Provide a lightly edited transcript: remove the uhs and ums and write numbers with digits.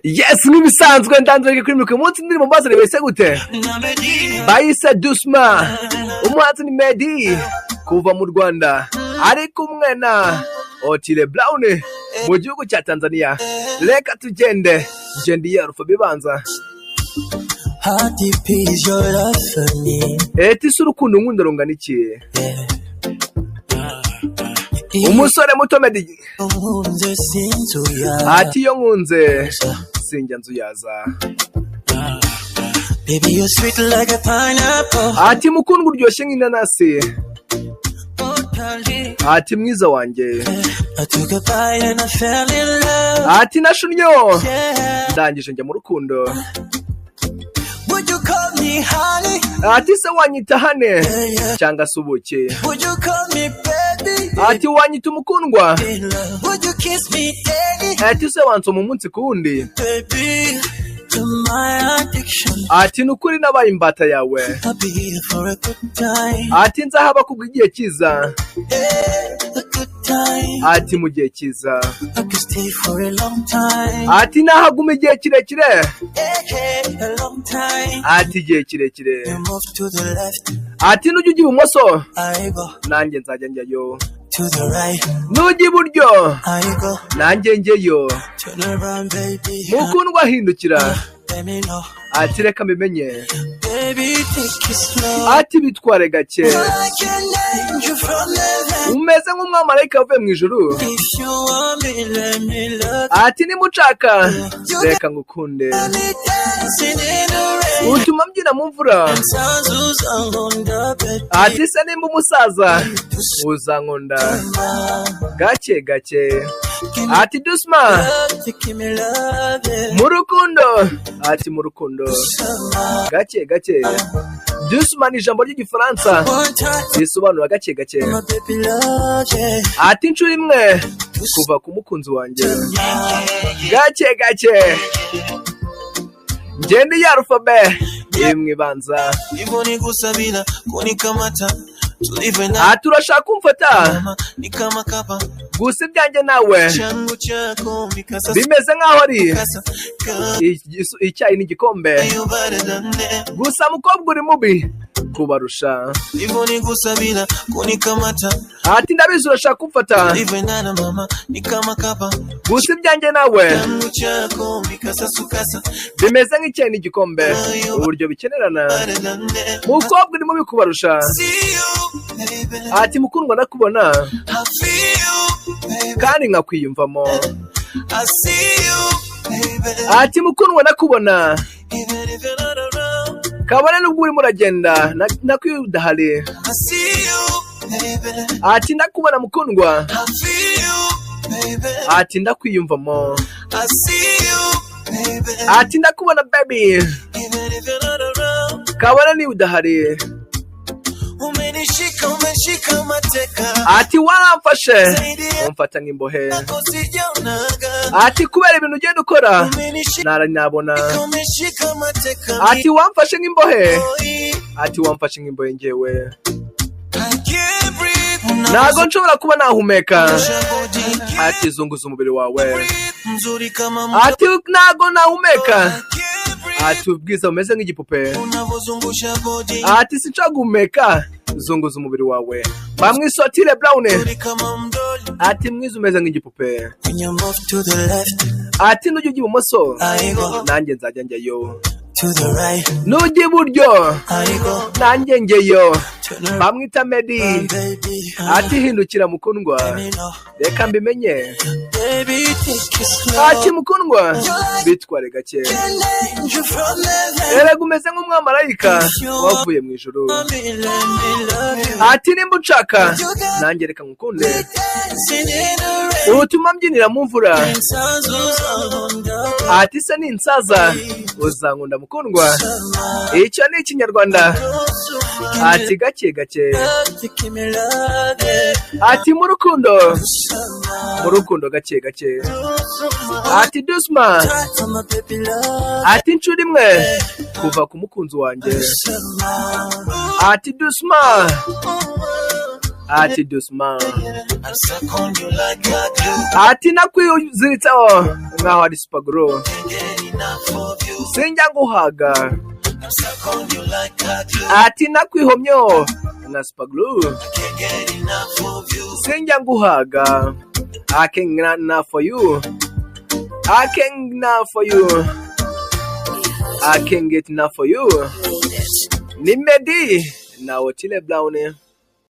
Yes, nk'ibisanzwe ndanzwe kuri mwe munsi ndimo mbazere wese gute. Bayise Dusma. Umuhanzi ni Meddy kuva mu Rwanda. Ari kumwe na Otile Brown mu gihugu cya Tanzania. Reka tugende. Jendi ya rufa bibanza. How deep is your love for me? Eti surukundo nkunda rungana iki? Umusore muto Meddy. Ati yo nkunze sinjya nzuyaza. Baby you're sweet like a pineapple. Ati mukundwa uryoshye nk'inanasi. Ati mwiza wanjye. I took a bite and I fell in love. Ati nashunnyo. Ndangije njya mu rukundo. Would you call me honey? Ati se wanyita hane cyangwa se ubuki. Would you call me baby? Ati wanyita umukundwa. Would you kiss me daily? Ati se wansoma umunsi ku wundi. Baby, to my addiction. Ati nukuri nabaye imbata yawe. I'll be here for a good time. Ati nzahaba kubw'igihe cyiza. A good time. Ati mu gihe cyiza. I could stay for a long time. Ati nahaguma igihe kirekire. A long time. Ati igihe kirekire. You move to the left. Ati nujya ujya ibumoso. I go Nanjye nzajya njyayo. to the right. Nujya iburyo. I go Nanjye njyeyo. turn around, baby. Mukundwa ahindukira. Let me know. Ati reka mbimenye. Baby, take it slow. Ati bitware gake. Like an angel from heaven. Umeze nk'umwamarayika uvuye mu ijuru. If you want me, let me love Ati nimucaka reka ngukunde. me. Dancing in the rain. Utuma mbyina mu mvura. Sounds who's on the bed. Ati se nimba umusaza uzankunda gake gake. Ati Dusma You give me love, mu rukundo. Ati mu rukundo gake gake. Dusma ni ijambo ry'igifaransa one time. risobanura gake gake. My baby love, yeah. Ati inshuro imwe kuva ku mukunzi wanjye gake gake. Jendi ya alphabet imwe ibanza. Hivyo nikusabila kunikamata tulive na Ati urashaka kumfata mama ni kama kapa gusa ibyanjye nawe changu chako mikasa bimeze nk'aho ari kasa icyayi n'igikombe. you better than that. Gusa mukobwa uri mubi kubarusha. Hivyo nikusabila kunikamata Ati ndabizi urashaka kumfata tulive na mama ni kama kapa gusa ibyanjye nawe changu chako mikasa sukasa bimeze nk'icyayi n'igikombe uburyo bikenerana. better than that. Mukobwa uri mubi kubarusha. See you, baby. Ati mukundwa ndakubona I feel you, baby. kandi nkakwiyumvamo. I see you, baby. Ati mukundwa ndakubona Even if you're not around, kabone nubwo urimo uragenda nakwiyudahari. I see you, baby. Ati ndakubona mukundwa. I feel you, baby. Ati ndakwiyumvamo. I see you, baby. Ati ndakubona baby Even if you're not around, kabone niba udahari. umenishika mateka. Ati waramfashe umfata nk'imbohe. Sijaonaga. Ati kubera ibintu ugenda ukora nara nabona. Umeshika mateka. Ati wamfashe nk'imbohe. Boy, Ati wamfashe nk'imbohe njyewe. I can't breathe. Ntago nshobora kuba nahumeka. Body, Ati zunguza umubiri wawe. mzuri kama Ati ntago nahumeka. can't breathe. Ati ubwiza bumeze nk'igipupe. Unavozungusha body, Ati sinshaka guhumeka. Zunguza umubiri wawe. Bamwise Otile Brown. mzuri kama mdoli. Ati mwiza umeze nk'igipupe. When you move to the left, Ati nujya ujya ibumoso I go nanjye nzajya njyayo. to the right, Nujya iburyo I go nanjye njyeyo. turn around, Bamwita Meddy. baby. Ati hindukira mukundwa Let me know, reka mbimenye. baby, take it slow. Ati mukundwa bitware gake. An angel from heaven, Erega umeze nk'umwamarayika wavuye mu ijuru. let me love you. Ati nimba unshaka nanjye reka ngukunde. Dancing in the rain, Utuma mbyinira mu mvura. sounds who's on the Ati se ni insaza uzankunda mukundwa. Icyo ni ikinyarwanda. Ati gake gake. you give me love, yeah. Ati mu rukundo. Mu rukundo gake gake. Ati Dusma. For my baby love, Ati inshuro imwe kuva ku mukunzi wanjye. Ati Dusma ati dusma I suck on you like I do. ati nakwiziritsaho nkaho ari super glue Can't get enough of you. sinjya nguhaga I suck on you like I do. ati nakwihomyo nka super glue Can't get enough of you. sinjya nguhaga I can't get enough for you. I can't get enough for you. I can't get enough for you. Ni Medi na Otile Brown.